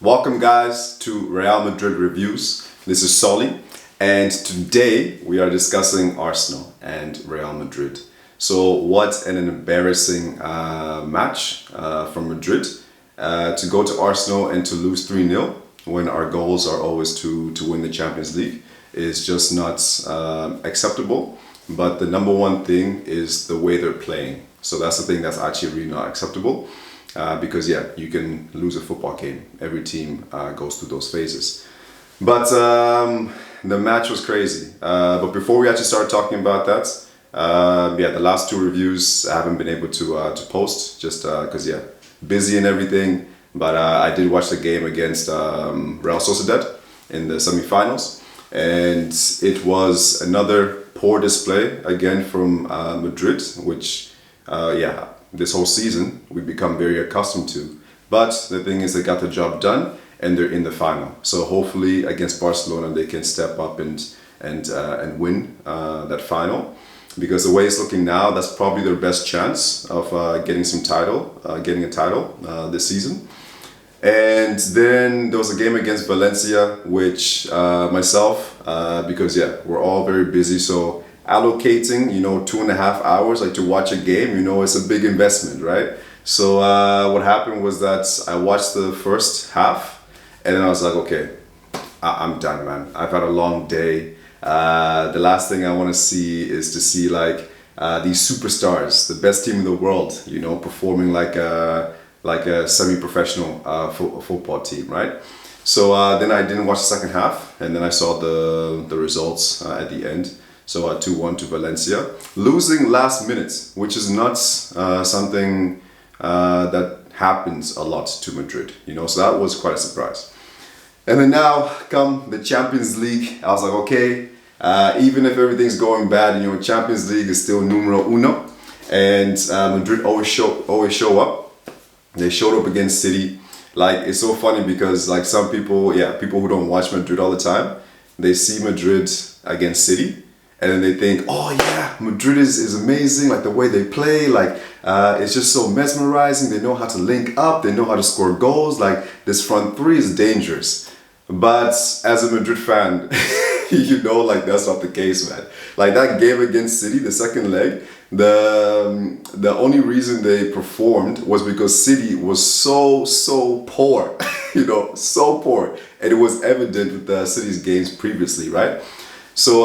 Welcome guys to Real Madrid Reviews. This is Solly and today we are discussing Arsenal and Real Madrid. So what an embarrassing match from Madrid to go to Arsenal and to lose 3-0 when our goals are always to win the Champions League is just not acceptable. But the number one thing is the way they're playing. So that's the thing that's actually really not acceptable. Because you can lose a football game. Every team goes through those phases. But the match was crazy. But before we actually start talking about that, the last two reviews I haven't been able to post just because busy and everything. But I did watch the game against Real Sociedad in the semi-finals, and it was another poor display again from Madrid, which this whole season we've become very accustomed to. But the thing is, they got the job done and they're in the final. So hopefully against Barcelona they can step up and win that final, because the way it's looking now, that's probably their best chance of getting a title this season. And then there was a game against Valencia, which myself, because we're all very busy, so allocating 2.5 hours to watch a game, it's a big investment, right? So what happened was that I watched the first half and then I was like, okay, I'm done, man. I've had a long day. The last thing I want to see is to see these superstars, the best team in the world, performing like a semi-professional football team, right? So then I didn't watch the second half, and then I saw the results at the end. So 2-1 to Valencia, losing last minute, which is not something that happens a lot to Madrid, so that was quite a surprise. And then now come the Champions League, I was like, okay, even if everything's going bad, Champions League is still numero uno, and Madrid always show up. They showed up against City. It's so funny because some people, people who don't watch Madrid all the time, they see Madrid against City, and then they think, oh yeah, Madrid is amazing, the way they play, it's just so mesmerizing. They know how to link up, they know how to score goals, this front three is dangerous. But as a Madrid fan, that's not the case, man. That game against City, the second leg, the only reason they performed was because City was so poor, so poor. And it was evident with the City's games previously, right? So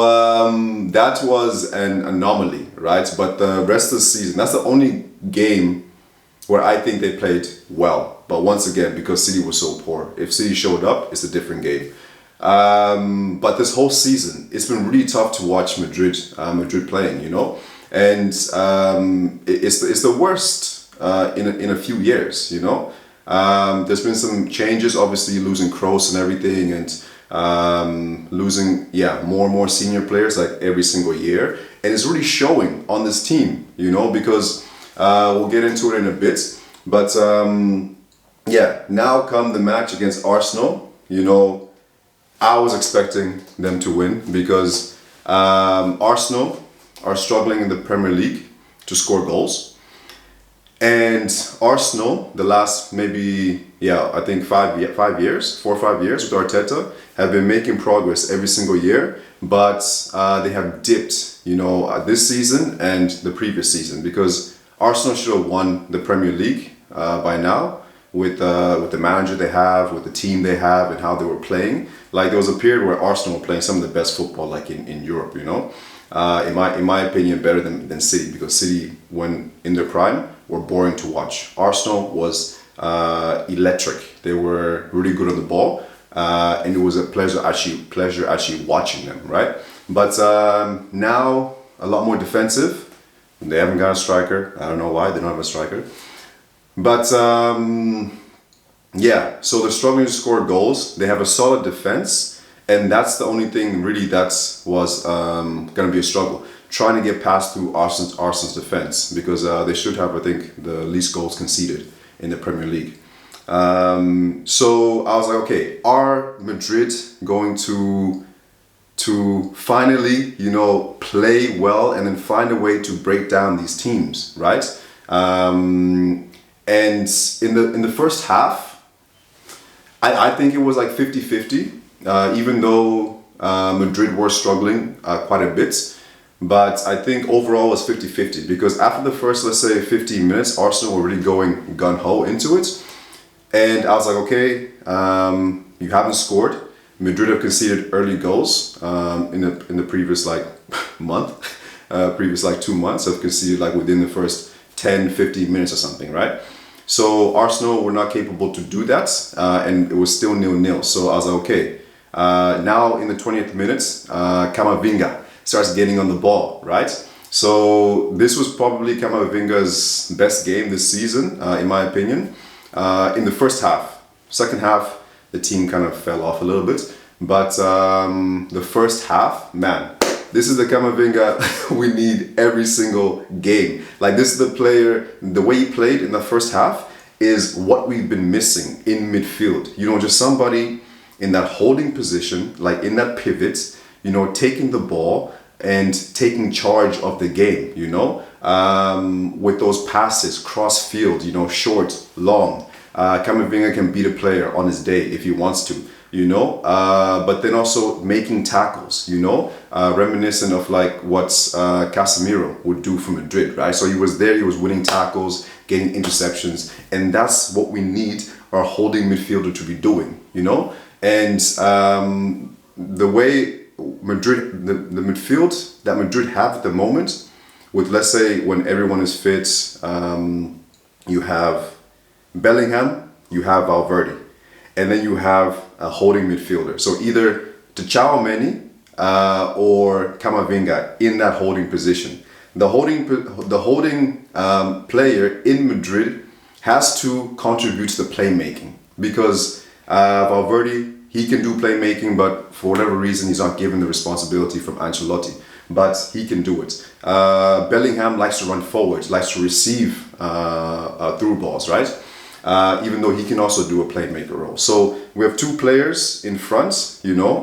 that was an anomaly, right? But the rest of the season, that's the only game where I think they played well. But once again, because City was so poor. If City showed up, it's a different game. But this whole season, it's been really tough to watch Madrid playing, and it's the worst in a few years, There's been some changes, obviously losing Kroos and everything, and losing more and more senior players every single year, and it's really showing on this team, because we'll get into it in a bit, but now come the match against Arsenal. I was expecting them to win because Arsenal are struggling in the Premier League to score goals, and Arsenal, the last maybe I think 4 or 5 years with Arteta, have been making progress every single year, but they have dipped this season and the previous season, because Arsenal should have won the Premier League by now with the manager they have, with the team they have, and how they were playing. There was a period where Arsenal were playing some of the best football in Europe, in my opinion, better than City, because City, when in their prime, were boring to watch. Arsenal was electric. They were really good on the ball, and it was a pleasure actually watching them, right? But now a lot more defensive. They haven't got a striker. I don't know why they don't have a striker. But so they're struggling to score goals. They have a solid defense, and that's the only thing really that was going to be a struggle, trying to get past through Arsenal's defense, because they should have, I think, the least goals conceded in the Premier League. So I was like, okay, are Madrid going to finally, play well and then find a way to break down these teams, right? And in the first half, I think it was like 50-50, even though Madrid were struggling quite a bit. But I think overall it was 50-50 because after the first, let's say, 15 minutes, Arsenal were really going gun-ho into it. And I was like, okay, you haven't scored. Madrid have conceded early goals in the previous like month, previous like 2 months have conceded like within the first 10, 15 minutes or something, right? So Arsenal were not capable to do that, and it was still 0-0. So I was like, okay, now in the 20th minute, Camavinga starts getting on the ball, right? So this was probably Camavinga's best game this season, in my opinion. In the first half. Second half, the team kind of fell off a little bit. But the first half, man, this is the Camavinga we need every single game. Like this is the player, the way he played in the first half is what we've been missing in midfield. You know, just somebody in that holding position, like in that pivot, you know, taking the ball and taking charge of the game, you know, with those passes, cross field, you know, short, long. Camavinga can beat a player on his day if he wants to, you know, but then also making tackles, you know, reminiscent of like what Casemiro would do for Madrid, right? So he was there, he was winning tackles, getting interceptions, and that's what we need our holding midfielder to be doing, you know, and the way Madrid, the midfield that Madrid have at the moment, with let's say when everyone is fit, you have Bellingham, you have Valverde, and then you have a holding midfielder. So either Tchouaméni or Camavinga in that holding position. The holding player in Madrid has to contribute to the playmaking because Valverde, he can do playmaking, but for whatever reason, he's not given the responsibility from Ancelotti. But he can do it. Bellingham likes to run forward, likes to receive through balls, right? Even though he can also do a playmaker role. So we have two players in front, you know,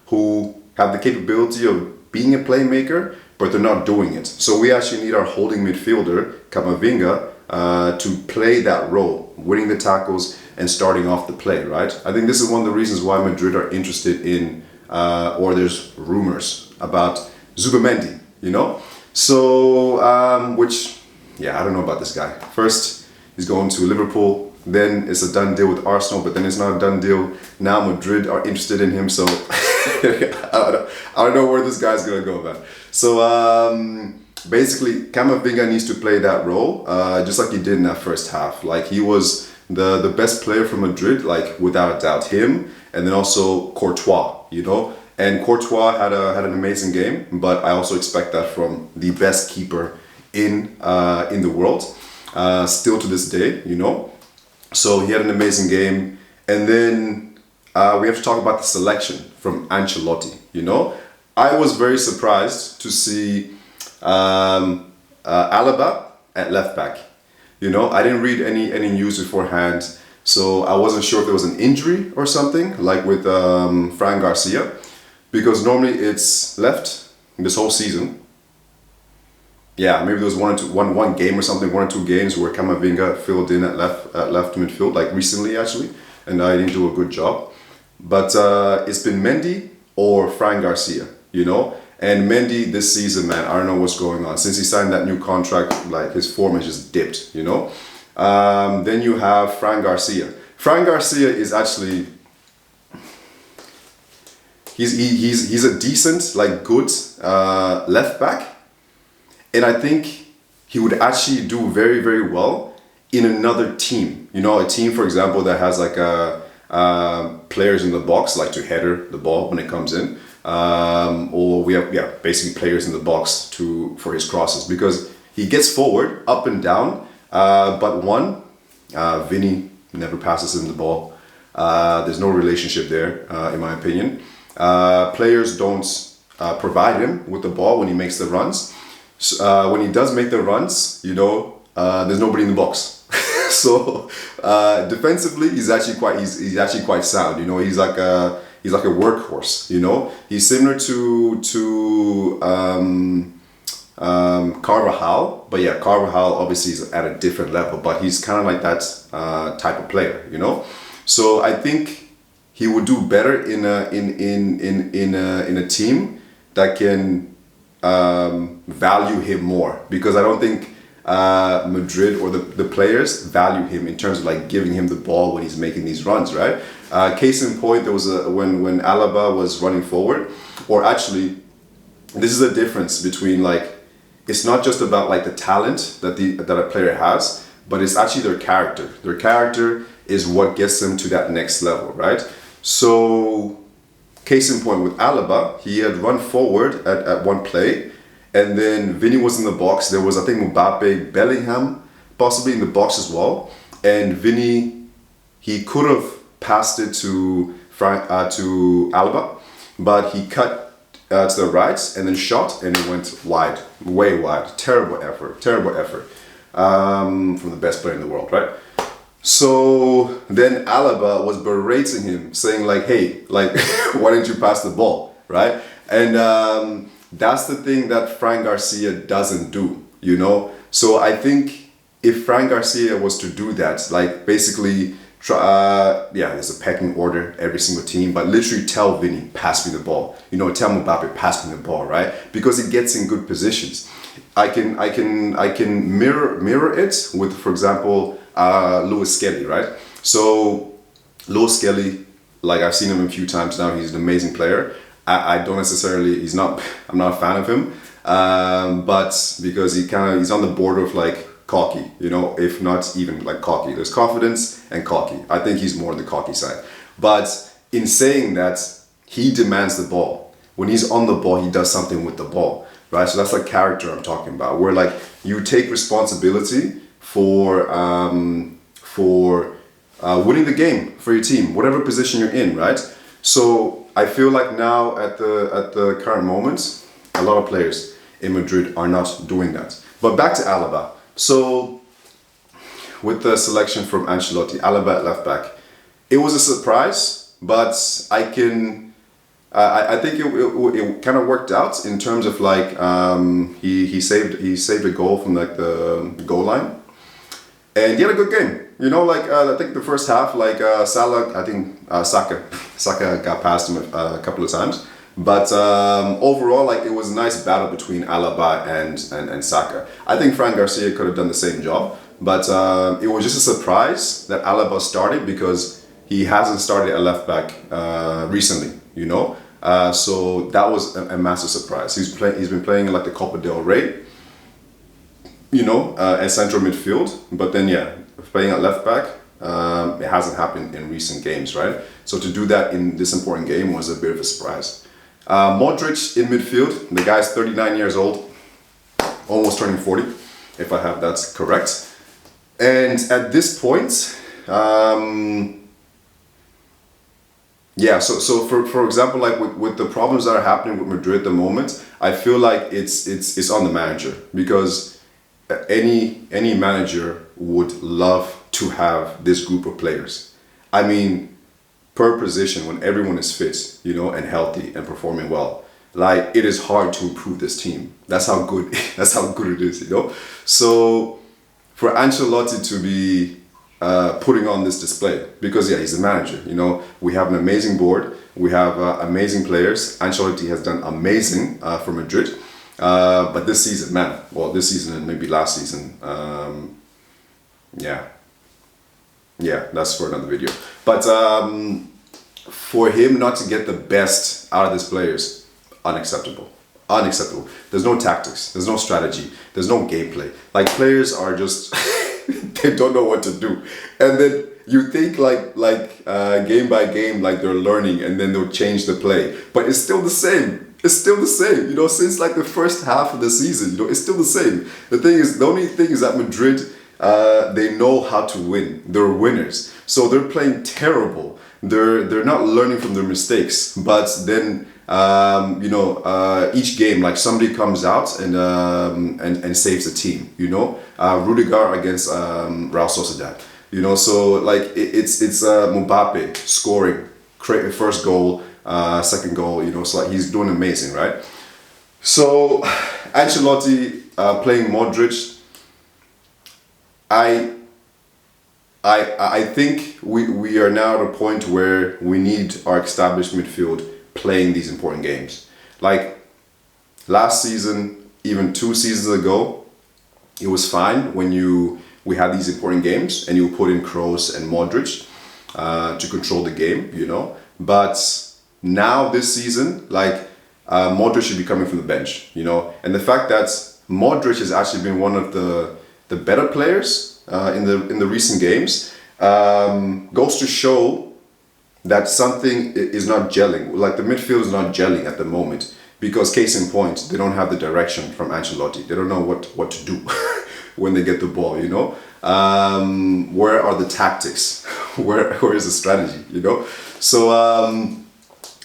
who have the capability of being a playmaker, but they're not doing it. So we actually need our holding midfielder, Camavinga, to play that role, winning the tackles and starting off the play, right? I think this is one of the reasons why Madrid are interested in, or there's rumors about Zubamendi, you know? So, which, yeah, I don't know about this guy. First, he's going to Liverpool, then it's a done deal with Arsenal, but then it's not a done deal. Now Madrid are interested in him, so I don't know where this guy's gonna go, man. So basically, Camavinga needs to play that role, just like he did in that first half. Like he was the best player for Madrid, like without a doubt, him, and then also Courtois, you know. And Courtois had an amazing game, but I also expect that from the best keeper in the world. Still to this day, you know. So he had an amazing game. And then we have to talk about the selection from Ancelotti, you know. I was very surprised to see Alaba at left back. You know, I didn't read any news beforehand, so I wasn't sure if there was an injury or something, like with Fran Garcia, because normally it's left this whole season. Yeah, maybe there was one game or something, 1 or 2 games where Camavinga filled in at left midfield, like recently actually, and I didn't do a good job. But it's been Mendy or Fran Garcia, you know. And Mendy this season, man, I don't know what's going on. Since he signed that new contract, like his form has just dipped, you know. Then you have Fran Garcia. Fran Garcia is actually he's a decent, like good left back. And I think he would actually do very, very well in another team. You know, a team, for example, that has like players in the box, like to header the ball when it comes in. Or we have, yeah, basically players in the box for his crosses. Because he gets forward, up and down, but Vini never passes him the ball. There's no relationship there, in my opinion. Players don't provide him with the ball when he makes the runs. When he does make the runs, you know, there's nobody in the box. So defensively, he's actually quite sound. You know, he's like a workhorse. You know, he's similar to Carvajal, but yeah, Carvajal obviously is at a different level. But he's kind of like that type of player. You know, So I think he would do better in a team that can value him more, because I don't think Madrid or the players value him in terms of like giving him the ball when he's making these runs, right? Case in point, there was when Alaba was running forward, or actually, this is the difference between like, it's not just about like the talent that a player has, but it's actually their character. Their character is what gets them to that next level, right? So, case in point with Alaba, he had run forward at one play, and then Vini was in the box. There was, I think, Mbappe, Bellingham, possibly in the box as well. And Vini, he could have passed it to Alaba, but he cut to the right and then shot, and it went wide, way wide. Terrible effort from the best player in the world, right? So then Alaba was berating him, saying like, hey, like, why didn't you pass the ball, right? And that's the thing that Fran Garcia doesn't do, you know? So I think if Fran Garcia was to do that, like basically, there's a pecking order, every single team, but literally tell Vini, pass me the ball. You know, tell Mbappe, pass me the ball, right? Because it gets in good positions. I can mirror it with, for example, Lewis Skelly, right? So Lewis Skelly, like I've seen him a few times now, he's an amazing player. I don't necessarily, I'm not a fan of him, but because he's on the border of like cocky, you know, if not even like cocky. There's confidence and cocky. I think he's more on the cocky side. But in saying that, he demands the ball. When he's on the ball, he does something with the ball, right? So that's like character I'm talking about, where like you take responsibility for winning the game for your team, whatever position you're in, right? So I feel like now at the current moment, a lot of players in Madrid are not doing that. But back to Alaba. So with the selection from Ancelotti, Alaba at left back, it was a surprise, but I think it kind of worked out in terms of like he saved a goal from like the goal line, and he had a good game. You know, like I think the first half, like Saka got past him a couple of times. But overall, like it was a nice battle between Alaba and Saka. I think Fran Garcia could have done the same job, but it was just a surprise that Alaba started, because he hasn't started at left back recently, you know. So that was a massive surprise. He's been playing in like the Copa del Rey, you know, at central midfield, but then playing at left back, it hasn't happened in recent games, right? So to do that in this important game was a bit of a surprise. Modric in midfield, the guy's 39 years old, almost turning 40, if I have that correct. And at this point, so for example, like with the problems that are happening with Madrid at the moment, I feel like it's on the manager, because any manager would love to have this group of players. I mean, per position, when everyone is fit, you know, and healthy and performing well, like it is hard to improve this team. That's how good it is, you know. So for Ancelotti to be putting on this display, because he's the manager, you know, we have an amazing board, we have amazing players. Ancelotti has done amazing for Madrid, but this season, this season and maybe last season, that's for another video. But for him not to get the best out of his players, unacceptable. There's no tactics, there's no strategy, there's no gameplay. Like players are just they don't know what to do, and then you think like game by game, like they're learning, and then they'll change the play, but it's still the same. You know, since like the first half of the season, you know, it's still the same. The only thing is that Madrid, they know how to win. They're winners, so they're playing terrible. They're not learning from their mistakes, but then each game, like somebody comes out and saves the team. You know, Rudiger against Real Sociedad. You know, so like it's Mbappe scoring, create first goal, second goal. You know, so like he's doing amazing, right? So Ancelotti playing Modric, I think we are now at a point where we need our established midfield playing these important games. Like last season, even 2 seasons ago, it was fine when we had these important games and you put in Kroos and Modric to control the game, you know. But now this season, like Modric should be coming from the bench, you know. And the fact that Modric has actually been one of the better players in the recent games goes to show that something is not gelling. Like the midfield is not gelling at the moment because case in point, they don't have the direction from Ancelotti. They don't know what to do when they get the ball, you know. Where are the tactics? Where is the strategy, you know? So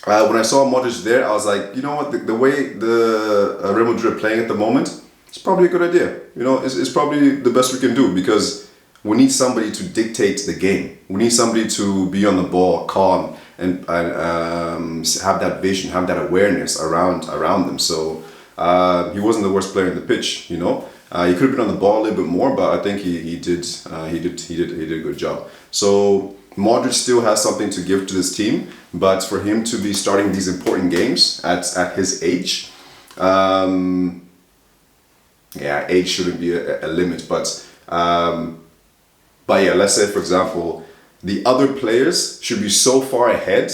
when I saw Modric there, I was like, you know what, the way the Real Madrid are playing at the moment, it's probably a good idea. You know, it's probably the best we can do because we need somebody to dictate the game. We need somebody to be on the ball, calm, and have that vision, have that awareness around them. So he wasn't the worst player in the pitch, you know. He could have been on the ball a little bit more, but I think he did a good job. So Modric still has something to give to this team, but for him to be starting these important games at his age, age shouldn't be a limit, but yeah, let's say for example, the other players should be so far ahead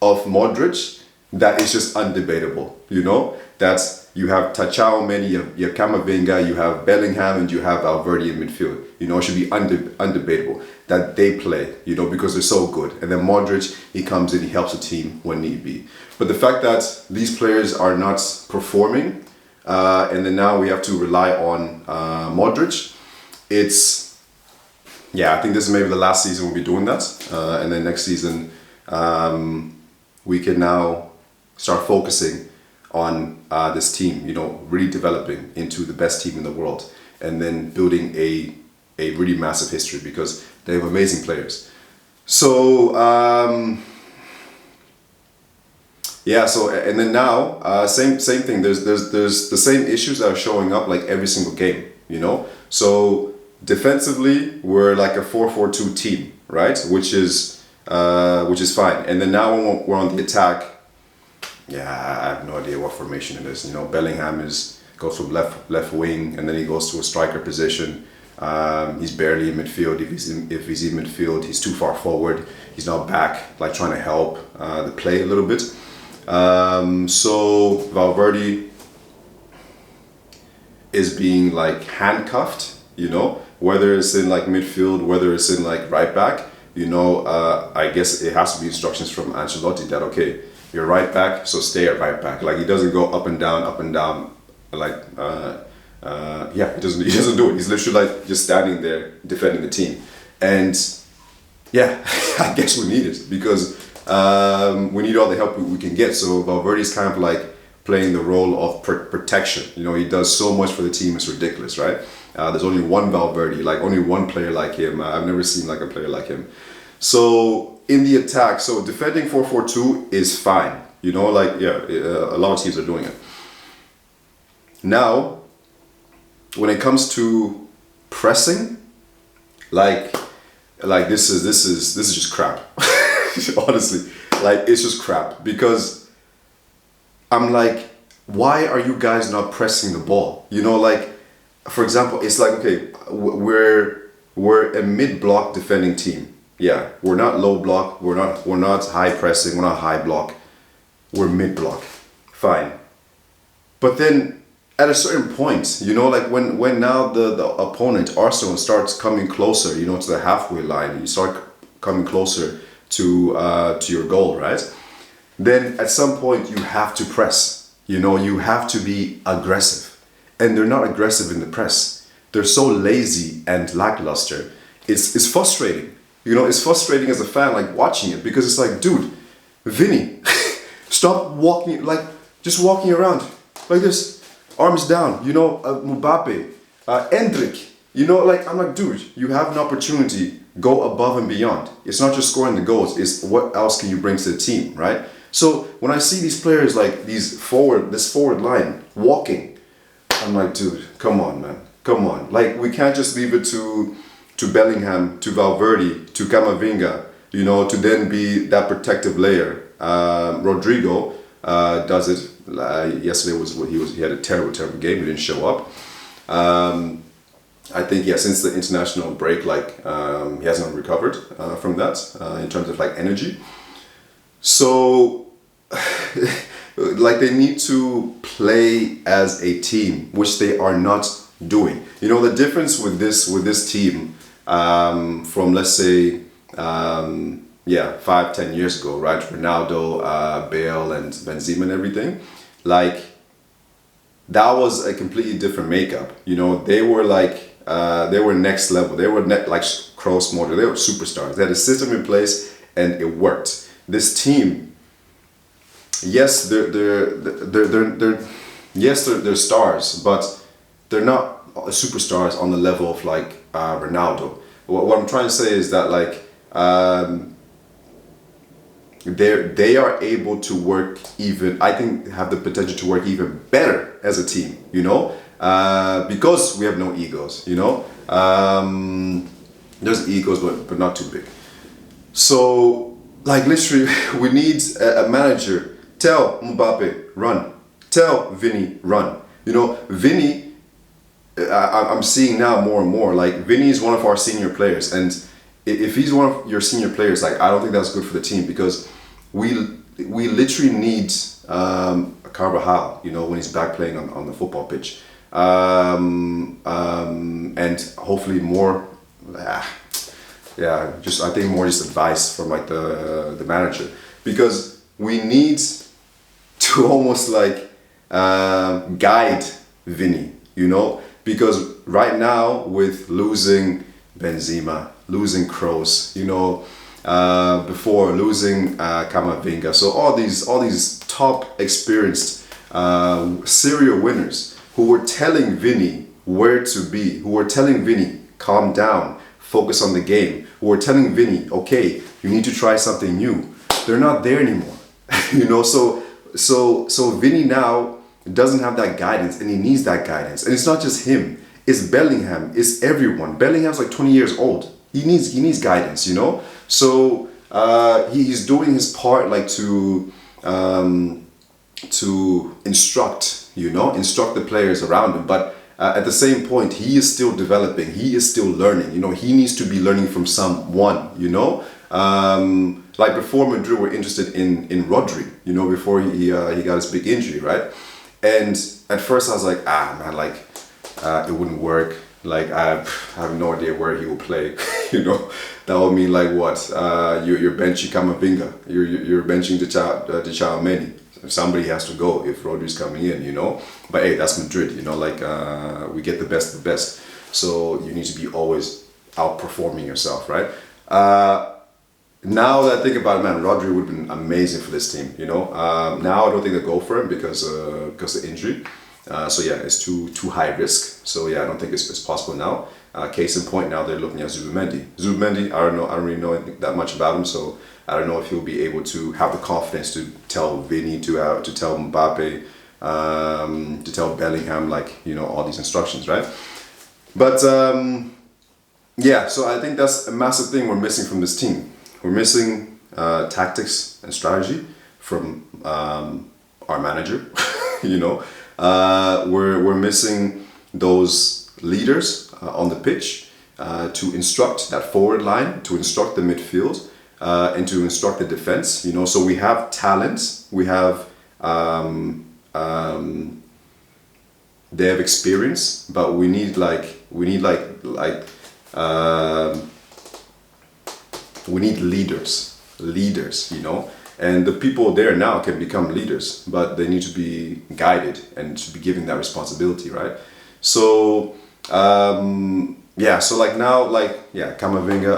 of Modric that it's just undebatable, you know, that you have Tchouaméni, you have Camavinga, you have Bellingham, and you have Valverde in midfield. You know, it should be undebatable that they play, you know, because they're so good. And then Modric, he comes in, he helps the team when need be. But the fact that these players are not performing, and then now we have to rely on Modric, I think this is maybe the last season we'll be doing that. And then next season, we can now start focusing on this team, you know, really developing into the best team in the world and then building a really massive history because they have amazing players. So, and then now, same thing, there's the same issues that are showing up like every single game, you know? So defensively, we're like a 4-4-2 team, right? Which is fine. And then now when we're on the attack, I have no idea what formation it is. You know, Bellingham goes from left wing and then he goes to a striker position. He's barely in midfield. If he's in midfield, he's too far forward. He's not back, like trying to help the play a little bit. So Valverde is being like handcuffed, you know, whether it's in like midfield, whether it's in like right back, you know, I guess it has to be instructions from Ancelotti that, okay, you're right back, so stay at right back. Like he doesn't go up and down, like he doesn't do it. He's literally like just standing there defending the team, and I guess we need it because we need all the help we can get. So Valverde's kind of like playing the role of protection. You know, he does so much for the team. It's ridiculous, right? There's only one Valverde, like only one player like him. I've never seen like a player like him. So in the attack, so defending 4-4-2 is fine. You know, like a lot of teams are doing it. Now, when it comes to pressing, like this is just crap. Honestly, like it's just crap because I'm like, why are you guys not pressing the ball? You know, like for example, it's like, okay, we're a mid-block defending team. Yeah, we're not low block, we're not high pressing, we're not high block, we're mid block. Fine. But then at a certain point, you know, like when now the opponent, Arsenal, starts coming closer, you know, to the halfway line, you start coming closer to your goal, right? Then at some point you have to press. You know, you have to be aggressive. And they're not aggressive in the press. They're so lazy and lackluster. It's frustrating. You know, it's frustrating as a fan, like watching it, because it's like, dude, Vini, stop walking, like just walking around like this, arms down. You know, Mbappe, Endrick. You know, like I'm like, dude, you have an opportunity. Go above and beyond. It's not just scoring the goals. It's what else can you bring to the team, right? So when I see these players like this forward line walking, I'm like, dude, come on, man, come on. Like we can't just leave it to to Bellingham, to Valverde, to Camavinga, you know, to then be that protective layer. Rodrigo does it. Yesterday he had a terrible game. He didn't show up. I think since the international break, he hasn't recovered from that in terms of energy. So they need to play as a team, which they are not doing. You know, the difference with this team from, let's say, 5-10 years ago, right? Ronaldo, Bale, and Benzema and everything, that was a completely different makeup. You know, they were they were next level. They were like Kroos, Modric. They were superstars. They had a system in place and it worked. This team, yes, they're stars, but they're not superstars on the level of Ronaldo. What I'm trying to say is that they are able to work even, I think, have the potential to work even better as a team, you know, because we have no egos, you know. There's egos, but not too big. So, literally, we need a manager. Tell Mbappe, run. Tell Vini, run. You know, Vini, I'm seeing now more and more, Vini is one of our senior players, and if he's one of your senior players, I don't think that's good for the team, because we literally need a Carvajal, you know, when he's back playing on the football pitch, and hopefully more, I think more just advice from the manager, because we need to almost guide Vini, you know, because right now with losing Benzema, losing Kroos, you know, before losing Camavinga, so all these top experienced serial winners who were telling Vini where to be, who were telling Vini calm down, focus on the game, who were telling Vini, okay, you need to try something new. They're not there anymore, you know. So Vini now doesn't have that guidance, and he needs that guidance. And it's not just him. It's Bellingham. It's everyone. Bellingham's 20 years old. He needs guidance, you know. So he's doing his part, to instruct, you know, instruct the players around him. But at the same point, he is still developing. He is still learning. You know, he needs to be learning from someone. You know, before Madrid were interested in Rodri. You know, before he got his big injury, right? And at first I was like, it wouldn't work. I have no idea where he will play. You know, that would mean what? You're benching Camavinga. You're benching Declan. Somebody has to go if Rodri's coming in. You know, but hey, that's Madrid. You know, we get the best of the best. So you need to be always outperforming yourself, right? Now that I think about it, man, Rodri would have been amazing for this team. You know, now I don't think they'll go for him because of the injury. It's too high risk. So I don't think it's possible now. Case in point, now they're looking at Zubimendi. I don't really know that much about him, so I don't know if he'll be able to have the confidence to tell Vini, to tell Mbappe, to tell Bellingham, all these instructions, right? But so I think that's a massive thing we're missing from this team. We're missing tactics and strategy from our manager, you know. We're missing those leaders on the pitch to instruct that forward line, to instruct the midfield, and to instruct the defense. You know, so we have talent, we have they have experience, but we need leaders. You know. And the people there now can become leaders, but they need to be guided and to be given that responsibility, right? So, Camavinga,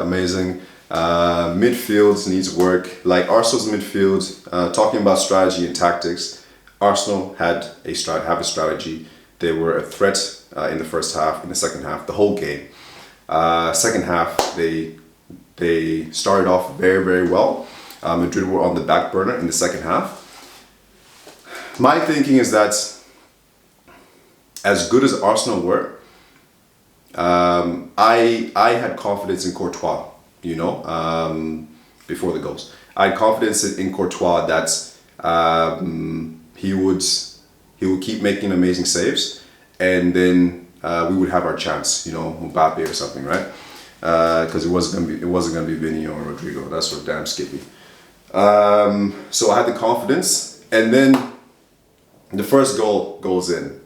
amazing. Midfield needs work. Arsenal's midfield, talking about strategy and tactics, Arsenal have a strategy. They were a threat in the first half, in the second half, the whole game. Second half, they started off very, very well. Madrid were on the back burner in the second half. My thinking is that as good as Arsenal were, I had confidence in Courtois, you know, before the goals. I had confidence in Courtois that he would keep making amazing saves, and then we would have our chance, you know, Mbappe or something, right? Because it wasn't gonna be Vini or Rodrigo. That's for damn Skippy. So I had the confidence, and then the first goal goes in.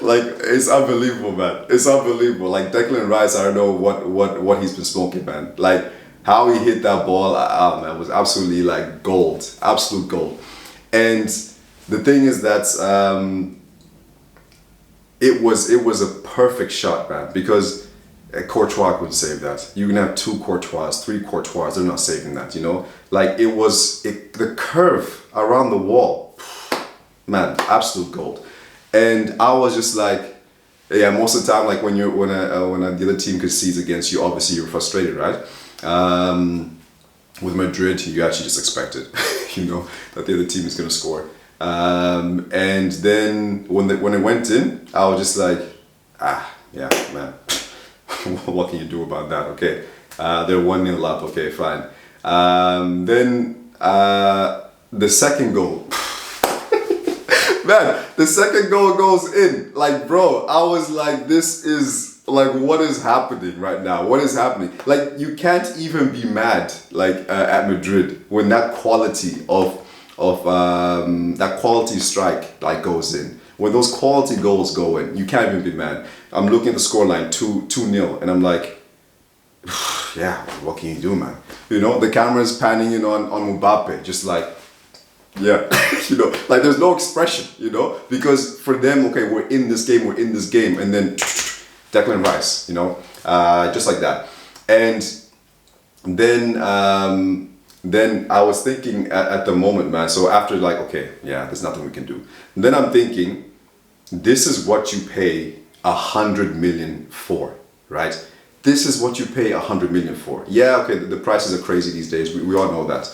like it's unbelievable, man. It's unbelievable. Like Declan Rice, I don't know what he's been smoking, man. Like how he hit that ball, man, was absolutely like gold, absolute gold. And the thing is that it was a perfect shot, man, because Courtois could save that. You can have 2 Courtois, 3 Courtois, they're not saving that, you know? Like the curve around the wall, man, absolute gold. And I was just like, yeah, most of the time, like when the other team concedes against you, obviously you're frustrated, right? With Madrid, you actually just expect it, you know, that the other team is gonna score. And then when it went in, I was just like, yeah, man. What can you do about that? Okay, they're 1-0 up. Okay, fine. Then the second goal, man, the second goal goes in. Like, bro, I was like, this is like, what is happening right now? What is happening? Like, you can't even be mad like at Madrid when that quality of that quality strike like goes in. When those quality goals go in, you can't even be mad. I'm looking at the scoreline 2-0, and I'm like, yeah, what can you do, man? You know, the camera's panning in on Mbappe, just like, yeah, you know, like there's no expression, you know, because for them, okay, we're in this game, and then Declan Rice, you know, just like that. And then I was thinking at the moment, man, so after like, okay, yeah, there's nothing we can do. And then I'm thinking, this is what you pay 100 million for, right? This is what you pay 100 million for. Yeah, okay, the prices are crazy these days. We all know that.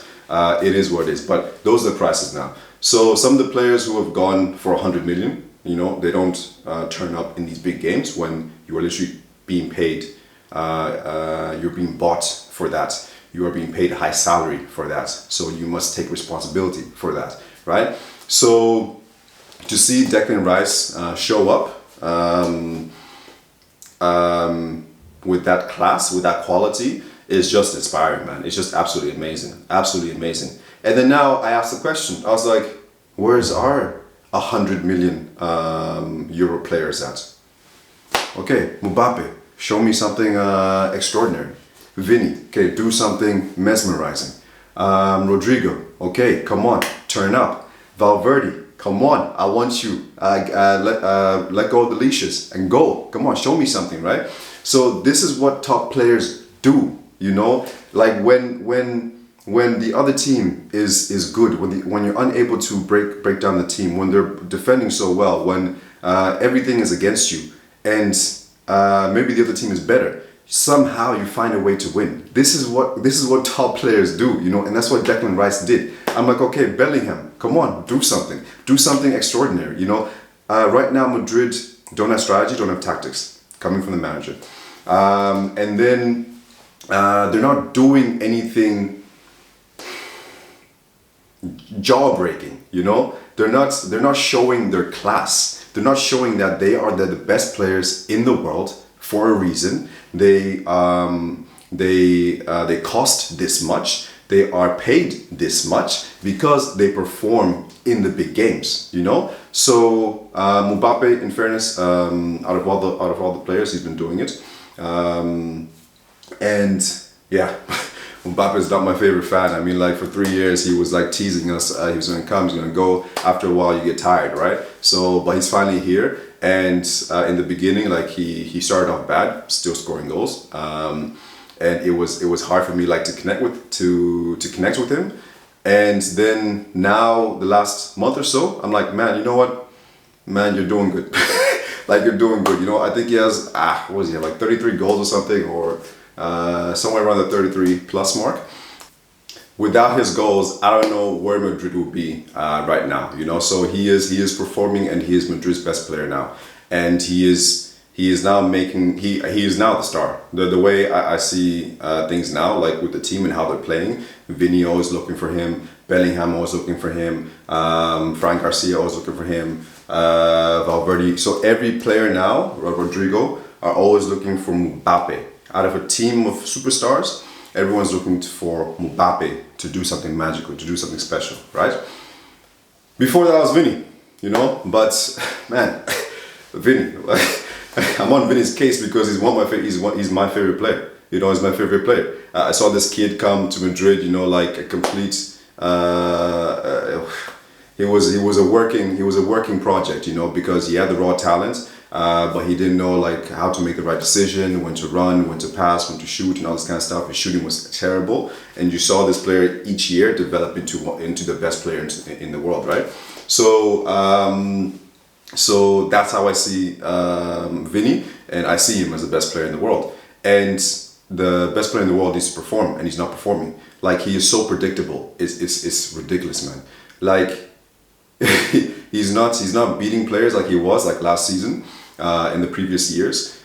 It is what it is, but those are the prices now. So some of the players who have gone for 100 million, you know, they don't turn up in these big games when you are literally being paid, you're being bought for that. You are being paid a high salary for that. So you must take responsibility for that, right? So to see Declan Rice show up with that class, with that quality, is just inspiring, man. It's just absolutely amazing. Absolutely amazing. And then now I asked the question. I was like, where's our 100 million euro players at? Okay, Mbappe, show me something extraordinary. Vini, okay, do something mesmerizing. Rodrigo, okay, come on, turn up. Valverde, come on, I want you. Let go of the leashes and go. Come on, show me something, right? So this is what top players do, you know. Like when the other team is good, when you're unable to break down the team, when they're defending so well, when everything is against you, and maybe the other team is better, somehow you find a way to win. This is what top players do, you know, and that's what Declan Rice did. I'm like, okay, Bellingham, come on, do something extraordinary, you know. Right now, Madrid don't have strategy, don't have tactics coming from the manager, and then they're not doing anything jaw-breaking, you know. They're not showing their class. They're not showing that they are the best players in the world for a reason. They cost this much. They are paid this much because they perform in the big games, you know. So Mbappe, in fairness, out of all the players, he's been doing it, and yeah. Mbappe is not my favorite fan. I mean, like for 3 years, he was like teasing us. He was gonna come, he's gonna go. After a while, you get tired, right? So, but he's finally here. And in the beginning, like he started off bad, still scoring goals. And it was hard for me like to connect with him. And then now the last month or so, I'm like, man, you know what? Man, you're doing good. Like you're doing good. You know, I think he has what was he have, like 33 goals or something, or somewhere around the 33 plus mark. Without his goals, I don't know where Madrid would be right now, you know. So he is performing, and he is Madrid's best player now, and he is he is now making he is now the star. The way I see things now, like with the team and how they're playing, Vini always looking for him, Bellingham always looking for him, Frank Garcia always looking for him, Valverde. So every player now, Rodrigo, are always looking for Mbappe. Out of a team of superstars, everyone's looking for Mbappe to do something magical, to do something special, right? Before that, I was Vini, you know. But man, Vini, I'm on Vini's case because he's he's my favorite player. You know, he's my favorite player. I saw this kid come to Madrid, you know, like a complete. He was a working project, you know, because he had the raw talent, but he didn't know like how to make the right decision, when to run, when to pass, when to shoot, and all this kind of stuff. His shooting was terrible, and you saw this player each year develop into the best player in the world, right? So so that's how I see Vini, and I see him as the best player in the world. And the best player in the world needs to perform, and he's not performing. Like, he is so predictable. It's ridiculous, man. Like, he's not beating players like he was like last season, in the previous years.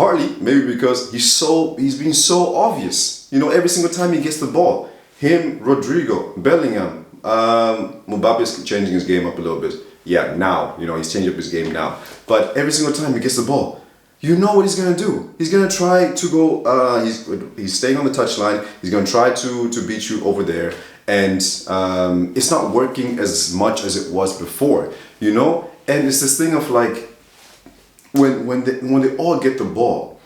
Partly maybe because he's been so obvious. You know, every single time he gets the ball, him, Rodrigo, Bellingham, Mbappe is changing his game up a little bit. Yeah, now, you know, he's changing up his game now. But every single time he gets the ball, you know what he's gonna do. He's gonna try to go. He's staying on the touchline. He's gonna try to beat you over there, and it's not working as much as it was before. You know, and it's this thing of like when they all get the ball,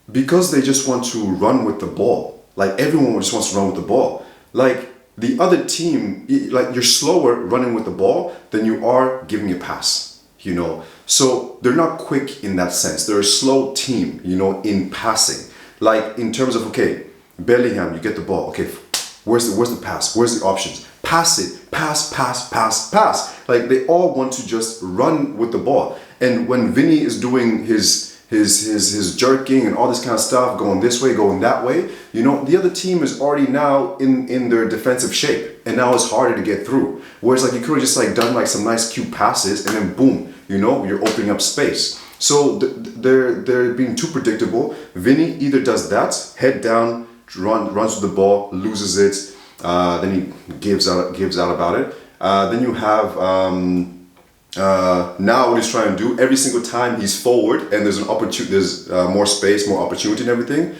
because they just want to run with the ball. Like, everyone just wants to run with the ball. Like, the other team, like, you're slower running with the ball than you are giving a pass, you know. So they're not quick in that sense. They're a slow team, you know, in passing. Like, in terms of, okay, Bellingham, you get the ball. Okay, where's the pass? Where's the options? Pass it. Pass. Like, they all want to just run with the ball. And when Vini is doing his jerking and all this kind of stuff, going this way, going that way, you know, the other team is already now in their defensive shape, and now it's harder to get through. Whereas, like, you could have just like done like some nice cute passes, and then boom, you know, you're opening up space. So they're being too predictable. Vini either does that, head down, runs with the ball, loses it, then he gives out about it. Then you have now what he's trying to do, every single time he's forward and there's an opportunity, there's more space, more opportunity and everything,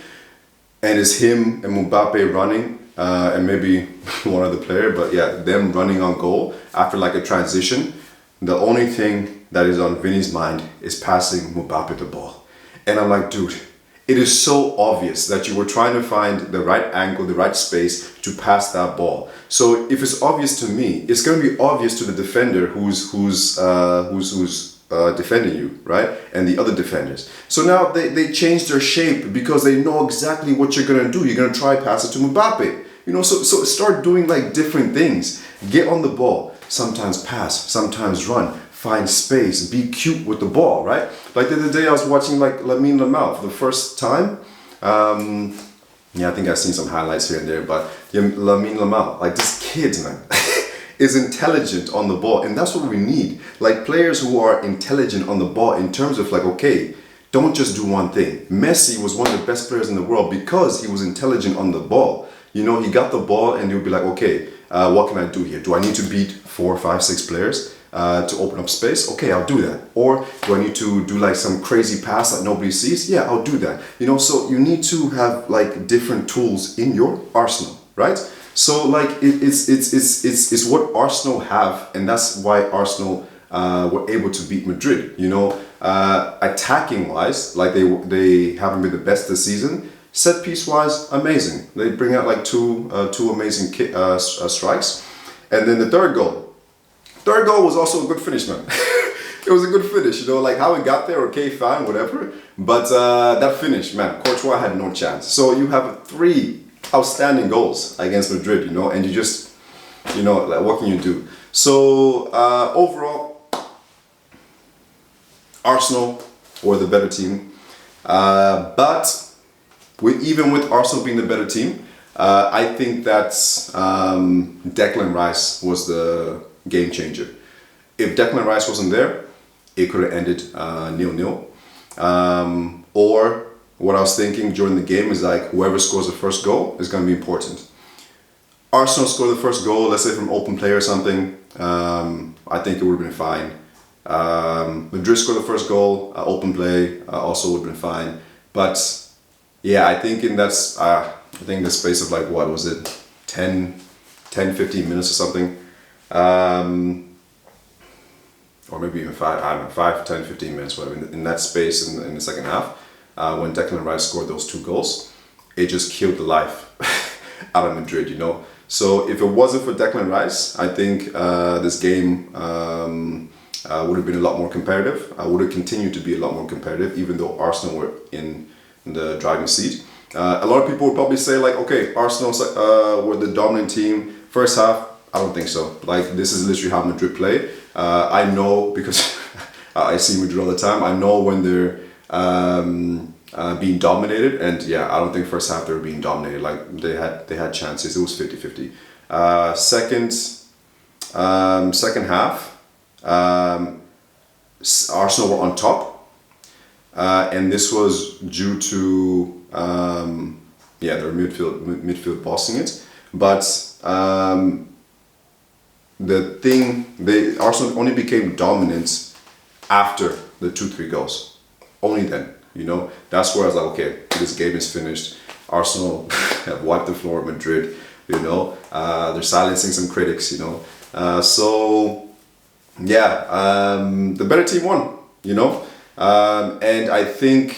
and it's him and Mbappe running, and maybe one other player, but yeah, them running on goal after like a transition. The only thing that is on Vini's mind is passing Mbappe the ball. And I'm like, dude, it is so obvious that you were trying to find the right angle, the right space to pass that ball. So if it's obvious to me, it's going to be obvious to the defender who's defending you, right? And the other defenders. So now they change their shape because they know exactly what you're going to do. You're going to try pass it to Mbappe. You know, so start doing like different things. Get on the ball. Sometimes pass, sometimes run. Find space, be cute with the ball, right? Like the other day I was watching like Lamine Yamal for the first time. Yeah, I think I've seen some highlights here and there, but Lamine Yamal, like this kid, man, is intelligent on the ball, and that's what we need. Like players who are intelligent on the ball in terms of like, okay, don't just do one thing. Messi was one of the best players in the world because he was intelligent on the ball. You know, he got the ball and he'll be like, okay, what can I do here? Do I need to beat 4, 5, 6 players? To open up space, okay, I'll do that. Or do I need to do like some crazy pass that nobody sees? Yeah, I'll do that. You know, so you need to have like different tools in your arsenal, right? So like it's what Arsenal have, and that's why Arsenal were able to beat Madrid. You know, attacking wise, like they haven't been the best this season. Set piece wise, amazing. They bring out like two amazing strikes, and then the third goal. Third goal was also a good finish, man. It was a good finish, you know, like how it got there, okay, fine, whatever. But that finish, man, Courtois had no chance. So you have 3 outstanding goals against Madrid, you know, and you just, you know, like what can you do? So overall, Arsenal were the better team. But even with Arsenal being the better team, I think that Declan Rice was the game changer. If Declan Rice wasn't there, it could have ended 0-0. Or what I was thinking during the game is like whoever scores the first goal is going to be important. Arsenal scored the first goal, let's say from open play or something. I think it would have been fine. Madrid scored the first goal, open play, also would have been fine. But yeah, I think in that's I think the space of like what was it, 10-15 minutes or something, or maybe even 5, I don't know, 5, 10, 15 minutes, whatever. In that space in the second half, when Declan Rice scored those 2 goals, it just killed the life out of Madrid, you know. So if it wasn't for Declan Rice, I think this game would have been a lot more competitive. Would have continued to be a lot more competitive, even though Arsenal were in the driving seat. A lot of people would probably say like, okay, Arsenal were the dominant team first half. I don't think so. Like, this is literally how Madrid play. I know because I see Madrid all the time. I know when they're being dominated, and yeah, I don't think first half they were being dominated. Like they had chances. It was 50-50. Second half, Arsenal were on top, and this was due to their midfield bossing it. But Arsenal only became dominant after the 2-3 goals. Only then, you know. That's where I was like, okay, this game is finished. Arsenal have wiped the floor at Madrid, you know. They're silencing some critics, you know. The better team won, you know. And I think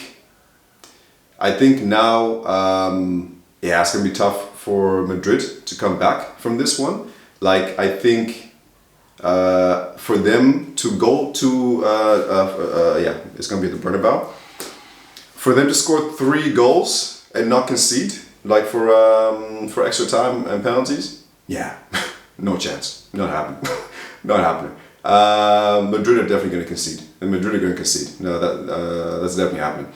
now, it's gonna be tough for Madrid to come back from this one. Like, I think for them to go to it's gonna be the Bernabeu. For them to score 3 goals and not concede, like for extra time and penalties, no chance, not happening, not happening. Madrid are definitely going to concede, and Madrid are going to concede. No, that's definitely happening.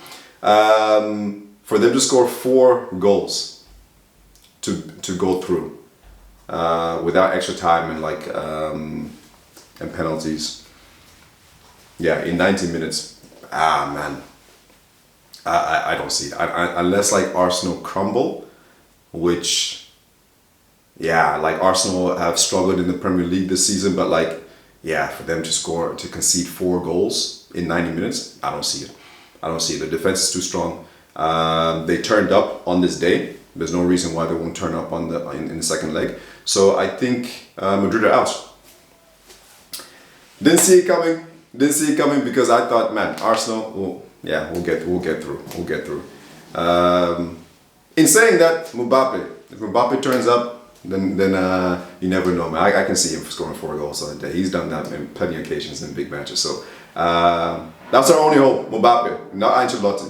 For them to score 4 goals to go through without extra time and and penalties, in 90 minutes, man. I don't see it. Unless like Arsenal crumble, which, like Arsenal have struggled in the Premier League this season, but for them to concede 4 goals in 90 minutes, I don't see it. I don't see it. The defense is too strong. They turned up on this day. There's no reason why they won't turn up in the second leg. So I think Madrid are out. Didn't see it coming. Because I thought, man, Arsenal we'll get through. In saying that, if Mbappe turns up, then you never know, man. I can see him scoring 4 goals on a day. He's done that in plenty of occasions in big matches. So that's our only hope, Mbappe, not Ancelotti.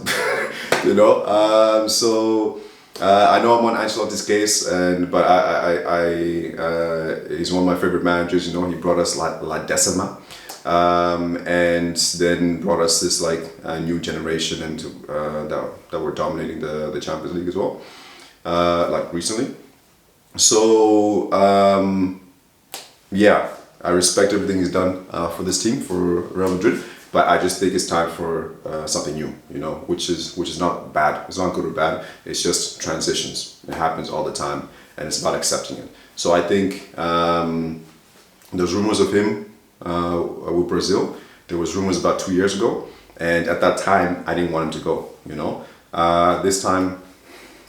You know. I know I'm on Ancelotti's case, but he's one of my favorite managers. You know, he brought us La Decima. And then brought us this new generation and that were dominating the Champions League as well, recently. So I respect everything he's done for this team, for Real Madrid, but I just think it's time for something new, you know, which is not bad. It's not good or bad. It's just transitions. It happens all the time, and it's about accepting it. So I think there's rumors of him with Brazil. There was rumors about 2 years ago, and at that time I didn't want him to go, you know. This time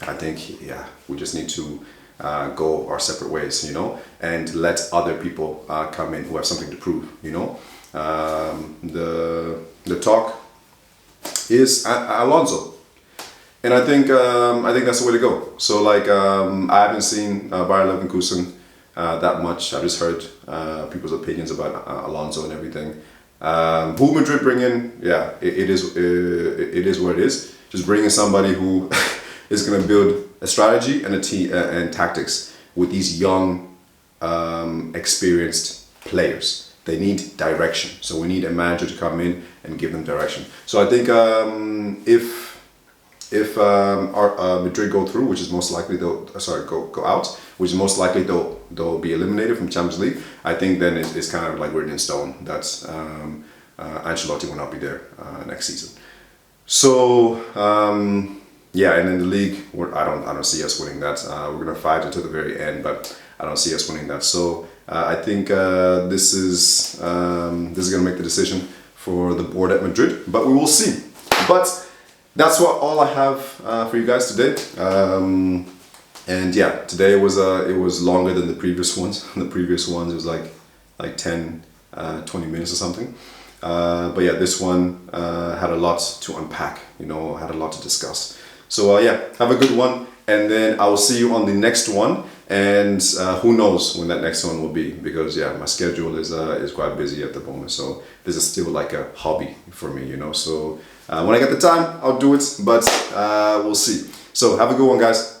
I think we just need to go our separate ways, you know, and let other people come in who have something to prove, you know. The talk is Alonso, and I think that's the way to go. So I haven't seen Bayer Leverkusen that much. I just heard people's opinions about Alonso and everything. Who Madrid bring in? It is what it is. Just bringing somebody who is going to build a strategy and a team and tactics with these young, experienced players. They need direction, so we need a manager to come in and give them direction. So I think if Madrid go through, which is most likely go out, which is most likely they'll be eliminated from Champions League, I think then it's kind of like written in stone. That's Ancelotti will not be there next season. So yeah, and in the league, I don't see us winning that. We're gonna fight until the very end, but I don't see us winning that. So I think this is gonna make the decision for the board at Madrid, but we will see. But that's all I have for you guys today. And yeah, today it was longer than the previous ones. The previous ones it was like 10, 20 minutes or something. But yeah, this one had a lot to unpack, had a lot to discuss. So yeah, have a good one, and then I will see you on the next one. And who knows when that next one will be, because yeah, my schedule is quite busy at the moment. So this is still like a hobby for me, So when I get the time, I'll do it, but we'll see. So have a good one, guys.